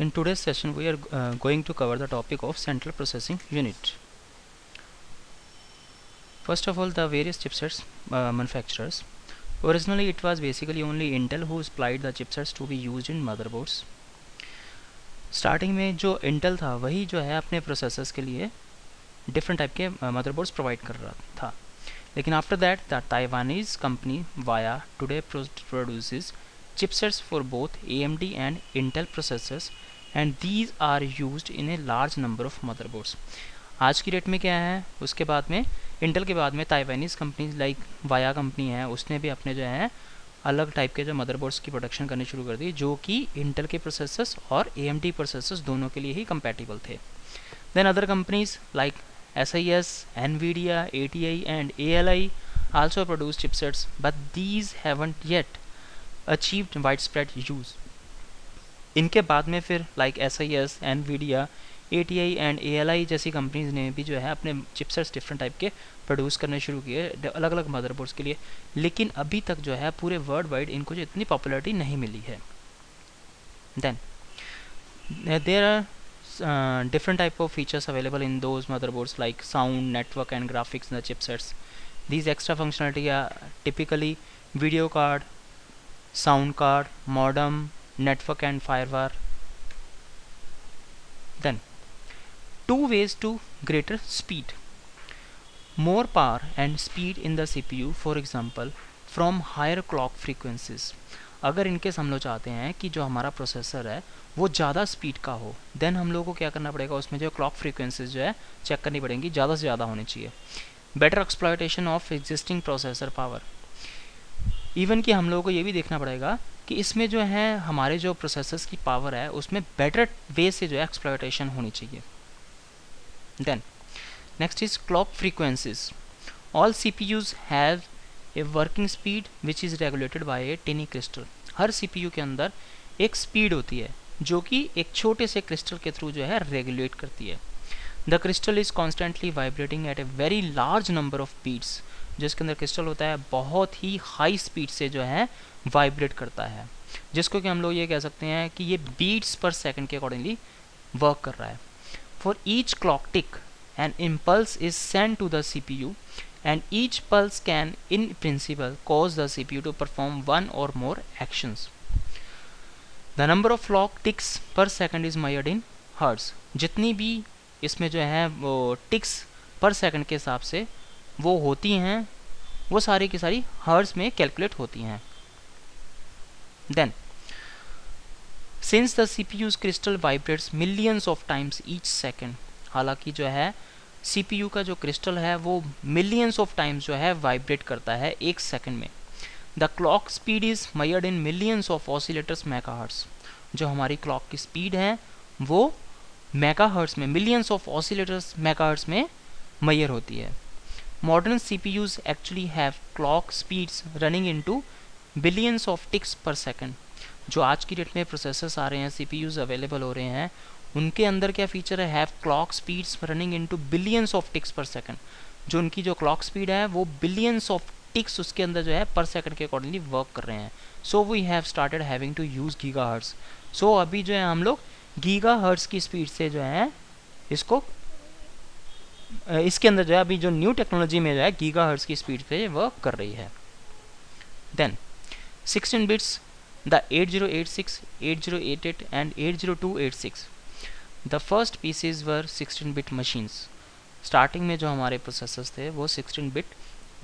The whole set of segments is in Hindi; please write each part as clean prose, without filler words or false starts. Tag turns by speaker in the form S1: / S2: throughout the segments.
S1: In today's session, we are going to cover the topic of Central Processing Unit. First of all, the various chipsets manufacturers. Originally, it was basically only Intel who supplied the chipsets to be used in motherboards. Starting में जो इंटेल था वही जो है अपने प्रोसेसर्स के लिए डिफरेंट टाइप के मदरबोर्ड्स प्रोवाइड कर रहा था, लेकिन after that the Taiwanese company via today produces chipsets for both AMD and Intel processors and these are used in a large number of motherboards. आज की डेट में क्या है, उसके बाद में इंटेल के बाद में Taiwanese company like via company है, उसने भी अपने जो है अलग टाइप के जो मदरबोर्ड्स की प्रोडक्शन करनी शुरू कर दी जो कि इंटेल के प्रोसेसर्स और AMD प्रोसेसर्स दोनों के लिए ही कंपैटिबल थे. Then other companies like SIS, NVIDIA, ATI and ALI also produce chipsets but these haven't yet achieved widespread use. इनके बाद में फिर like SIS, NVIDIA, ATI and ALI जैसी कंपनीज ने भी जो है अपने चिपसेट्स डिफरेंट टाइप के प्रोड्यूस करने शुरू किए अलग अलग मदरबोर्ड्स के लिए, लेकिन अभी तक जो है पूरे वर्ल्ड वाइड इनको जो इतनी पॉपुलैरिटी नहीं मिली है. Then there are different type of features available in those motherboards like sound, network and graphics in the chipsets. These extra functionality are typically video card, sound card, modem, network and firewire. Then two ways to greater speed. More power and speed in the CPU, for example from higher clock frequencies. अगर इनकेस हम लोग चाहते हैं कि जो हमारा प्रोसेसर है वो ज़्यादा स्पीड का हो, देन हम लोगों को क्या करना पड़ेगा, उसमें जो क्लॉक फ्रीक्वेंसीज जो है चेक करनी पड़ेंगी, ज़्यादा से ज़्यादा होनी चाहिए. Better exploitation of existing processor power. Even कि हम लोगों को ये भी देखना पड़ेगा कि इसमें जो है हमारे जो प्रोसेसर्स की पावर है उसमें बेटर वे से जो है एक्सप्लॉयटेशन होनी चाहिए. Then next is clock frequencies. All CPUs have a working speed which is regulated by a tiny crystal. हर CPU के अंदर एक स्पीड होती है जो कि एक छोटे से क्रिस्टल के थ्रू जो है रेगुलेट करती है. The crystal is constantly vibrating at a very large number of beats. जिसके अंदर क्रिस्टल होता है बहुत ही हाई स्पीड से जो है वाइब्रेट करता है, जिसको कि हम लोग ये कह सकते हैं कि ये बीट्स पर सेकंड के अकॉर्डिंगली वर्क कर रहा है. For each clock tick an impulse is send to the CPU and each pulse can in principle cause the CPU to perform one or more actions. The number of clock ticks per second is measured in hertz. जितनी भी इसमें जो है वो टिक्स पर सेकंड के हिसाब से वो होती हैं वो सारी की सारी हर्ट्ज में कैलकुलेट होती हैं. Then since the CPU's crystal vibrates millions of times each second, हालांकि जो है CPU का जो क्रिस्टल है वो मिलियंस ऑफ टाइम्स जो है वाइब्रेट करता है एक सेकंड में. The clock speed is measured in millions of oscillators megahertz. जो हमारी क्लॉक की स्पीड है वो मेगाहर्ट्ज में, मिलियंस ऑफ ऑसिलेटर्स मेगाहर्ट्ज में मेजर होती है. Modern CPUs actually have clock speeds running into billions of ticks per second. जो आज की डेट में प्रोसेसर्स आ रहे हैं, CPUs अवेलेबल हो रहे हैं, उनके अंदर क्या फीचर है, have clock speeds running into billions of ticks per second. जो उनकी जो क्लॉक स्पीड है वो बिलियंस ऑफ टिक्स उसके अंदर जो है पर सेकंड के अकॉर्डिंगली वर्क कर रहे हैं. So we have started having to use gigahertz. So अभी जो है हम लोग गीगाहर्ट्ज की स्पीड से जो है इसको इसके अंदर जो है अभी जो न्यू टेक्नोलॉजी में जो है गीगाहर्ट्ज की स्पीड पे वर्क कर रही है. Then 16 bits, the 8086, 8088 and 80286. The first pieces were 16-bit machines. Starting में जो हमारे प्रोसेसर्स थे वो 16-bit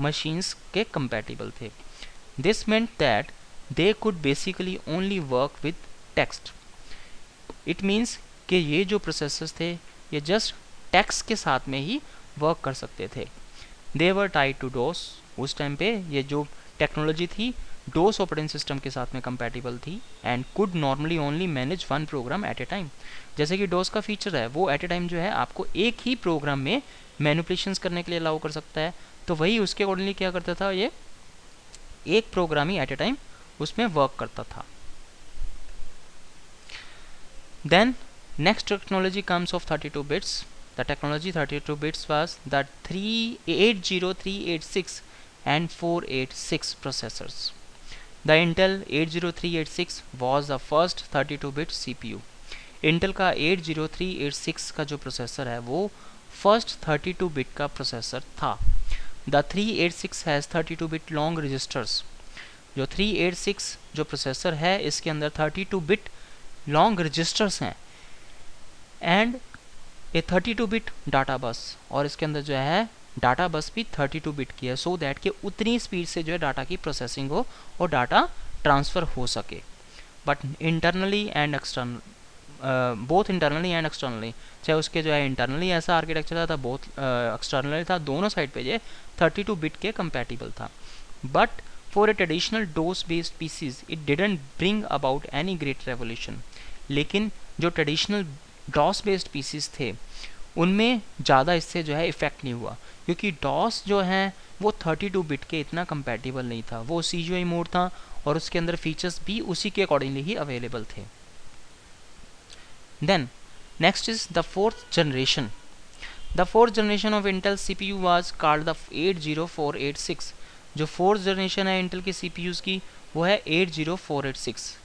S1: मशीन्स के कंपैटिबल थे. This meant that they could basically only work with text. It means कि ये जो प्रोसेसर्स थे ये जस्ट टेक्स्ट के साथ में ही वर्क कर सकते थे. दे वर टाइड टू DOS. उस टाइम पे ये जो टेक्नोलॉजी थी DOS ऑपरेटिंग सिस्टम के साथ में कंपैटिबल थी and could normally only manage one program at a time. जैसे कि DOS का फीचर है वो एट ए टाइम जो है आपको एक ही प्रोग्राम में मैनिपुलेशंस करने के लिए अलाउ कर सकता है, तो वही उसके अकॉर्डिंगली क्या करता था, ये एक प्रोग्राम ही एट ए टाइम उसमें वर्क करता था. Then next technology comes of 32 bits. The technology 32 bits was the 380, 386 and 486 processors. The Intel 80386 was the first 32-bit CPU. Intel का 80386 का जो प्रोसेसर है वो फर्स्ट 32 बिट का प्रोसेसर था। The 386 has 32 bit long registers. जो 386 जो प्रोसेसर है इसके अंदर 32 बिट लॉन्ग रजिस्टर्स हैं and a 32 bit data bus, और इसके अंदर जो है डाटा बस भी 32 बिट की है, सो दैट कि उतनी स्पीड से जो है डाटा की प्रोसेसिंग हो और डाटा ट्रांसफ़र हो सके। But internally and external, both internally and externally, चाहे उसके जो है इंटरनली ऐसा आर्किटेक्चर था, बोथ एक्सटर्नली था, दोनों साइड पे जो 32 बिट के कंपैटिबल था। But for a traditional DOS based PCs it didn't bring about any great revolution. लेकिन जो ट्रेडिशनल डॉस बेस्ड पीसीज थे उनमें ज़्यादा इससे जो है इफ़ेक्ट नहीं हुआ, क्योंकि डॉस जो है वो 32 बिट के इतना कंपैटिबल नहीं था, वो CGI मोड था और उसके अंदर फीचर्स भी उसी के अकॉर्डिंगली ही अवेलेबल थे। Then next is the fourth generation. The fourth generation of Intel CPU was called the 80486। जो फोर्थ जनरेशन है इंटेल के CPUs की वो है 80486।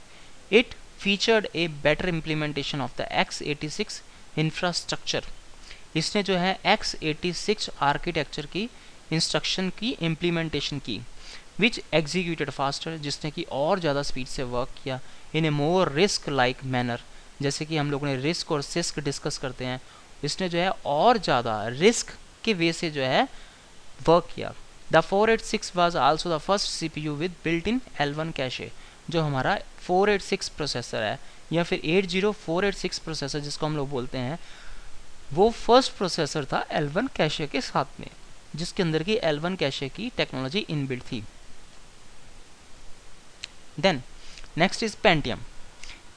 S1: It featured a better implementation of the x86 infrastructure. इसने जो है x86 आर्किटेक्चर की इंस्ट्रक्शन की इम्प्लीमेंटेशन की, विच एग्जीक्यूटेड फास्टर, जिसने कि और ज़्यादा स्पीड से वर्क किया, इन ए मोर रिस्क लाइक मैनर। जैसे कि हम लोगों ने रिस्क और सिस्क डिस्कस करते हैं, इसने जो है और ज़्यादा रिस्क के वे से जो है वर्क किया। The 486 was also the first CPU with built in L1 cache. जो हमारा 486 प्रोसेसर है या फिर 80486 प्रोसेसर जिसको हम लोग बोलते हैं, वो फर्स्ट प्रोसेसर था L1 कैशे के साथ में, जिसके अंदर की L1 कैशे की टेक्नोलॉजी इनबिल्ट थी। Then next is Pentium.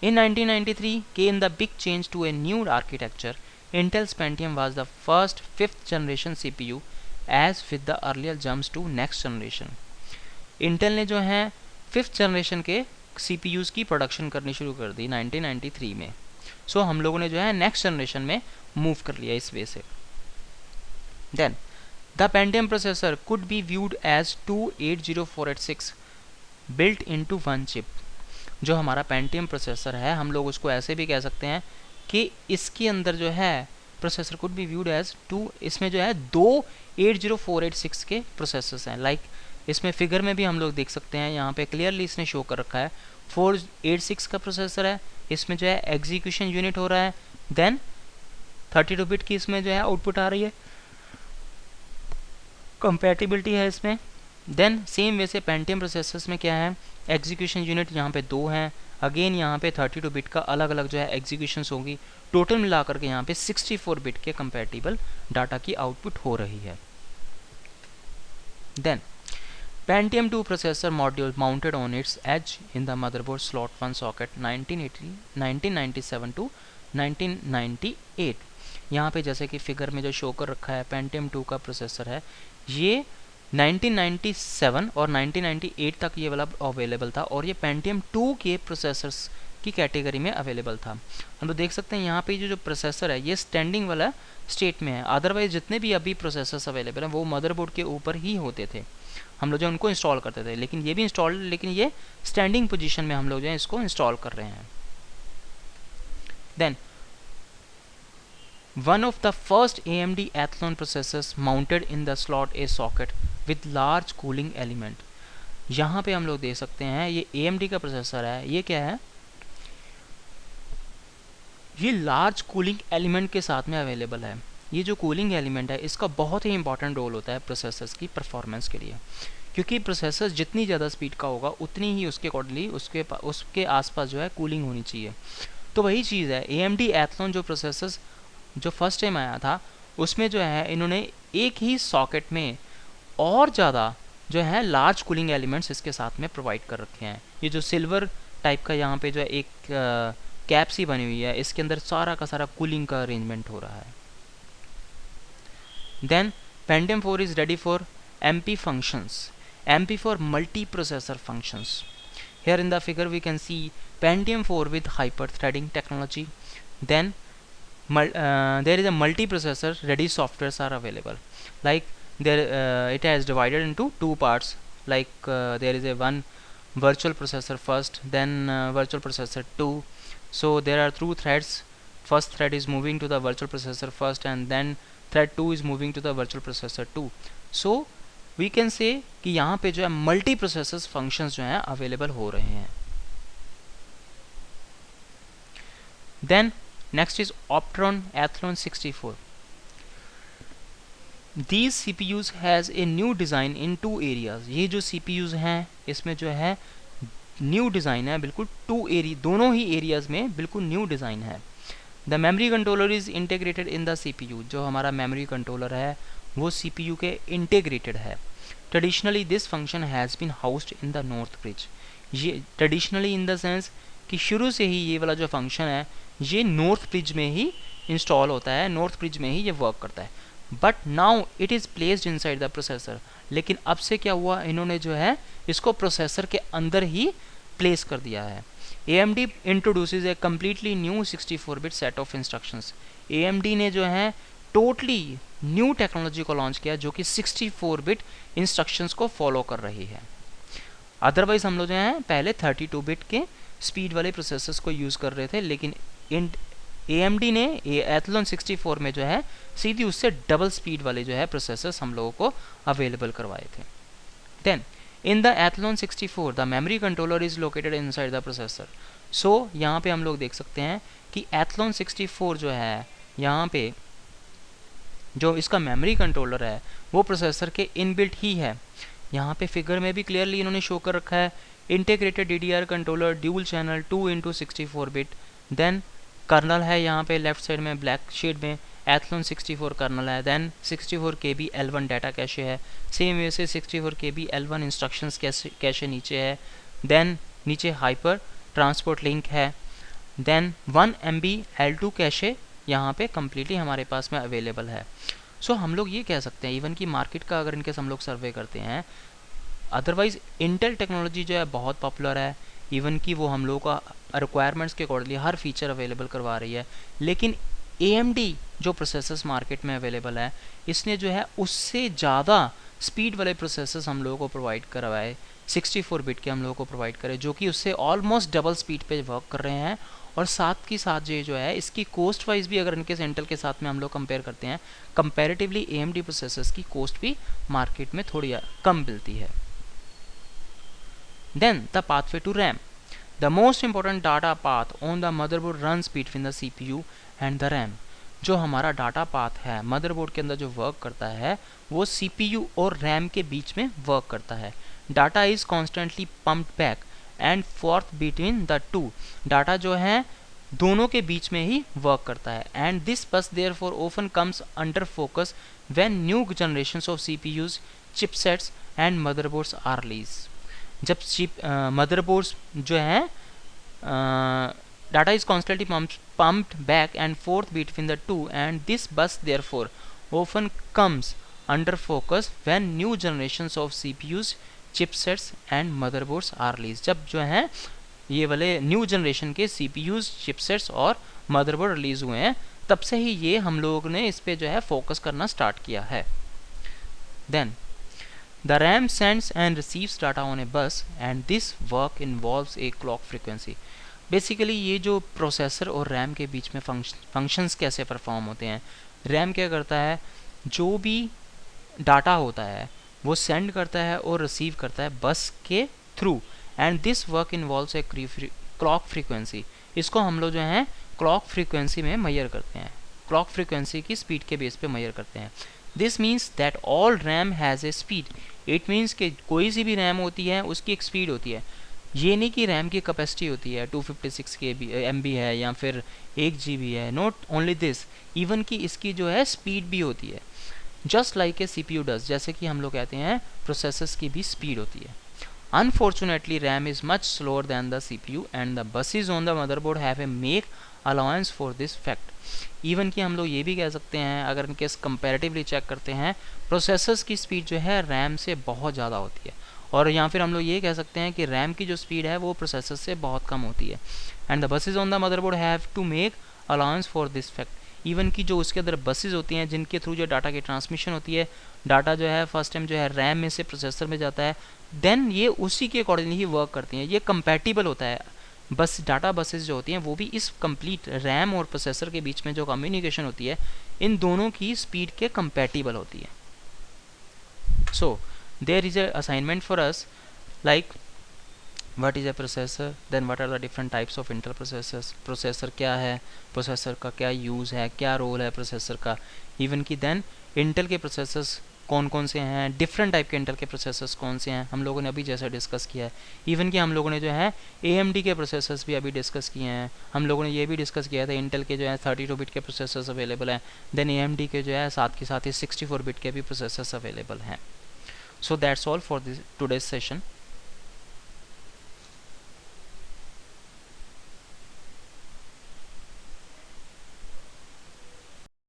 S1: In 1993 came the big change to a new architecture. Intel's Pentium was the first 5th generation CPU as with the earlier jumps to next generation. Intel ने जो है 5th generation के CPUs की प्रोडक्शन करनी शुरू कर दी 1993 में। सो हम लोगों ने जो है नेक्स्ट जनरेशन में मूव कर लिया इस वे से। Then the Pentium processor could be viewed as 2 80486 built into one chip. जो हमारा Pentium प्रोसेसर है हम लोग उसको ऐसे भी कह सकते हैं कि इसके अंदर जो है processor could be viewed as 2, इसमें जो है 2 80486 के प्रोसेसर्स हैं। लाइक इसमें फिगर में भी हम लोग देख सकते हैं, यहाँ पे क्लियरली इसने शो कर रखा है 486 का प्रोसेसर है, इसमें जो है एग्जीक्यूशन यूनिट हो रहा है, देन 32 बिट की इसमें जो है आउटपुट आ रही है, कंपैटिबिलिटी है इसमें। देन सेम वे से Pentium प्रोसेसर्स में क्या है, एग्जीक्यूशन यूनिट यहाँ पे 2 हैं, अगेन यहाँ पे 32 बिट का अलग अलग जो है एग्जीक्यूशंस होगी, टोटल मिलाकर के यहाँ पे 64 बिट के कंपैटिबल डाटा की आउटपुट हो रही है। Then Pentium 2 processor module mounted on its edge in the motherboard slot 1 socket 1997 to 1998। यहाँ पे जैसे कि फिगर में जो शो कर रखा है Pentium 2 का प्रोसेसर है, ये 1997 और 1998 तक ये वाला अवेलेबल था और ये Pentium 2 के प्रोसेसर्स की कैटेगरी में अवेलेबल था। हम लोग देख सकते हैं यहाँ पे जो प्रोसेसर है ये स्टैंडिंग वाला स्टेट में है, अदरवाइज जितने भी अभी प्रोसेसर्स अवेलेबल हैं वो मदरबोर्ड के ऊपर ही होते थे, हम लोग जो उनको इंस्टॉल करते थे, लेकिन ये भी इंस्टॉल, लेकिन ये स्टैंडिंग पोजीशन में हम लोग जो है इसको इंस्टॉल कर रहे हैं। Then one of the first AMD Athlon processors mounted in the slot a socket with large cooling element. यहाँ पे हम लोग देख सकते हैं ये AMD का प्रोसेसर है, ये क्या है, ये लार्ज कूलिंग एलिमेंट के साथ में अवेलेबल है। ये जो कूलिंग एलिमेंट है इसका बहुत ही इंपॉर्टेंट रोल होता है प्रोसेसर्स की परफॉर्मेंस के लिए, क्योंकि प्रोसेसर जितनी ज़्यादा स्पीड का होगा उतनी ही उसके अकॉर्डिंगली उसके आसपास जो है कूलिंग होनी चाहिए। तो वही चीज़ है, AMD Athlon जो प्रोसेसर्स जो फर्स्ट टाइम आया था उसमें जो है इन्होंने एक ही सॉकेट में और ज़्यादा जो है लार्ज कूलिंग एलिमेंट्स इसके साथ में प्रोवाइड कर रखे हैं। ये जो सिल्वर टाइप का यहाँ पे जो है एक कैप सी बनी हुई है, इसके अंदर सारा का सारा कूलिंग का अरेंजमेंट हो रहा है। Then Pentium 4 is ready for MP functions, MP for multi-processor functions. Here in the figure we can see Pentium 4 with hyper-threading technology. Then there is a multi-processor ready softwares are available. Like there it has divided into two parts. Like there is a one virtual processor first, then virtual processor 2. So there are two threads. First thread is moving to the virtual processor first, and then thread 2 is moving to the virtual processor 2. So we can say कि यहाँ पे जो है मल्टी प्रोसेसर्स फंक्शंस जो हैं अवेलेबल हो रहे हैं. Then next is Opteron Athlon 64. These CPUs has a new design in two areas. ये जो CPUs हैं इसमें जो है न्यू डिज़ाइन है, बिल्कुल टू एरिया, दोनों ही एरियाज़ में बिल्कुल न्यू डिज़ाइन है. The memory controller is integrated in the CPU. जो हमारा मेमोरी कंट्रोलर है वो CPU के इंटीग्रेटेड है. Traditionally this function has been housed in the north bridge. ये ट्रेडिशनली इन द सेंस कि शुरू से ही ये वाला जो फंक्शन है ये नॉर्थ ब्रिज में ही इंस्टॉल होता है, नॉर्थ ब्रिज में ही ये वर्क करता है. But now it is placed inside the processor. लेकिन अब से क्या हुआ, इन्होंने जो है इसको प्रोसेसर के अंदर ही प्लेस कर दिया है. AMD introduces a completely new 64-बिट सेट ऑफ इंस्ट्रक्शंस. AMD ने जो है टोटली न्यू टेक्नोलॉजी को लॉन्च किया जो कि 64-बिट इंस्ट्रक्शंस को फॉलो कर रही है. अदरवाइज हम लोग जो हैं पहले 32-बिट के स्पीड वाले प्रोसेसर्स को यूज़ कर रहे थे, लेकिन AMD ने एथलॉन 64 में जो है सीधी उससे डबल स्पीड वाले जो है प्रोसेसर्स हम लोगों को अवेलेबल करवाए थे. Then in the Athlon 64 the memory controller is located inside the processor. So यहाँ पे हम लोग देख सकते हैं कि एथलॉन 64 जो है यहाँ पे जो इसका मेमोरी कंट्रोलर है वो प्रोसेसर के इनबिल्ट ही है. यहाँ पे फिगर में भी क्लियरली इन्होंने शो कर रखा है integrated DDR controller dual channel 2x64 bit. Then kernel है यहाँ पे लेफ्ट साइड में ब्लैक शेड में एथलॉन 64 कर्नल है. Then 64 KB L1 data cache है. सेम वे से 64 KB L1 इंस्ट्रक्शंस कैशे नीचे है. देन नीचे हाइपर ट्रांसपोर्ट लिंक है. देन 1 MB L2 कैशे यहाँ पे कम्प्लीटली हमारे पास में अवेलेबल है. सो हम लोग ये कह सकते हैं इवन की मार्केट का अगर इनके हम लोग सर्वे करते हैं, अदरवाइज इंटेल टेक्नोलॉजी जो है बहुत पॉपुलर है, इवन कि वो हम लोगों का रिक्वायरमेंट्स के अकॉर्डिंगली हर फीचर अवेलेबल करवा रही है. लेकिन AMD जो प्रोसेसर्स मार्केट में अवेलेबल है इसने जो है उससे ज़्यादा स्पीड वाले प्रोसेसर्स हम लोगों को प्रोवाइड करवाए, 64-बिट के हम लोगों को प्रोवाइड करे जो कि उससे ऑलमोस्ट डबल स्पीड पे वर्क कर रहे हैं. और साथ ही साथ ये जो है इसकी कोस्ट वाइज भी अगर इनके इंटेल के साथ में हम लोग कंपेयर करते हैं, कंपैरेटिवली AMD प्रोसेसर्स की कोस्ट भी मार्केट में थोड़ी कम मिलती है. Then the pathway to RAM. The most important data path on the motherboard runs between the CPU and the RAM. जो हमारा डाटा पाथ है मदरबोर्ड के अंदर जो वर्क करता है वो CPU और RAM के बीच में वर्क करता है. Data is constantly pumped back and forth between the to. Data जो है दोनों के बीच में ही वर्क करता है. And this bus therefore often comes under focus when new generations of CPUs, chipsets and motherboards are released. जब मदरबोर्ड्स जो है data is constantly pumped back and forth between the two and this bus therefore often comes under focus when new generations of CPUs, chipsets and motherboards are released. जब जो है ये वाले न्यू जनरेशन के CPUs, चिपसेट्स और मदरबोर्ड रिलीज हुए हैं तब से ही ये हम लोगों ने इस पे जो है फोकस करना स्टार्ट किया है. Then The RAM sends and receives data on a bus and this work involves a clock frequency. Basically ये जो प्रोसेसर और रैम के बीच में फंक्शंस कैसे परफॉर्म होते हैं, रैम क्या करता है जो भी डाटा होता है वो सेंड करता है और रिसीव करता है बस के through and this work involves a clock frequency. इसको हम लोग जो है क्लॉक फ्रीक्वेंसी में मेजर करते हैं, क्लॉक फ्रीक्वेंसी की स्पीड के बेस पे मेजर करते हैं. This means that all RAM has a speed. It means कि कोई सी भी रैम होती है उसकी एक स्पीड होती है. ये नहीं कि रैम की कैपेसिटी होती है 256 MB है या फिर 1 GB है. नॉट ओनली दिस, इवन कि इसकी जो है स्पीड भी होती है just like a CPU does. जैसे कि हम लोग कहते हैं प्रोसेसर्स की भी स्पीड होती है. Unfortunately, RAM is much slower than the CPU and the buses on the motherboard have a make allowance for this fact. Even कि हम लोग ये भी कह सकते हैं अगर इनके कंपैरेटिवली चेक करते हैं प्रोसेसर्स की स्पीड जो है रैम से बहुत ज़्यादा होती है और या फिर हम लोग ये कह सकते हैं कि रैम की जो स्पीड है वो प्रोसेसर से बहुत कम होती है. And the buses on the motherboard have to make allowance for this fact. Even कि जो उसके अंदर बसेज होती हैं जिनके थ्रू जो डाटा की ट्रांसमिशन होती है, डाटा जो है फर्स्ट टाइम जो है रैम में से प्रोसेसर में जाता है, देन ये उसी के अकॉर्डिंगली ही वर्क करती हैं. ये कंपैटिबल होता है बस डाटा बसेस जो होती हैं वो भी इस कंप्लीट रैम और प्रोसेसर के बीच में जो कम्युनिकेशन होती है इन दोनों की स्पीड के कंपैटिबल होती है. So there is a assignment for us like what is a processor, then what are the different types of Intel processors, processor क्या है, प्रोसेसर का क्या यूज़ है, क्या रोल है प्रोसेसर का, इवन कि देन इंटेल के प्रोसेसर्स कौन कौन से हैं, डिफरेंट टाइप के इंटेल के प्रोसेसर्स कौन से हैं, हम लोगों ने अभी जैसा डिस्कस किया है. इवन कि हम लोगों ने जो है AMD के प्रोसेसर्स भी अभी डिस्कस किए हैं. हम लोगों ने ये भी डिस्कस किया था इंटेल के जो है 32 बिट के प्रोसेसर्स अवेलेबल हैं, देन AMD के जो है साथ के साथ ही 64 बिट के भी प्रोसेसर्स अवेलेबल हैं. So that's all for this today's session.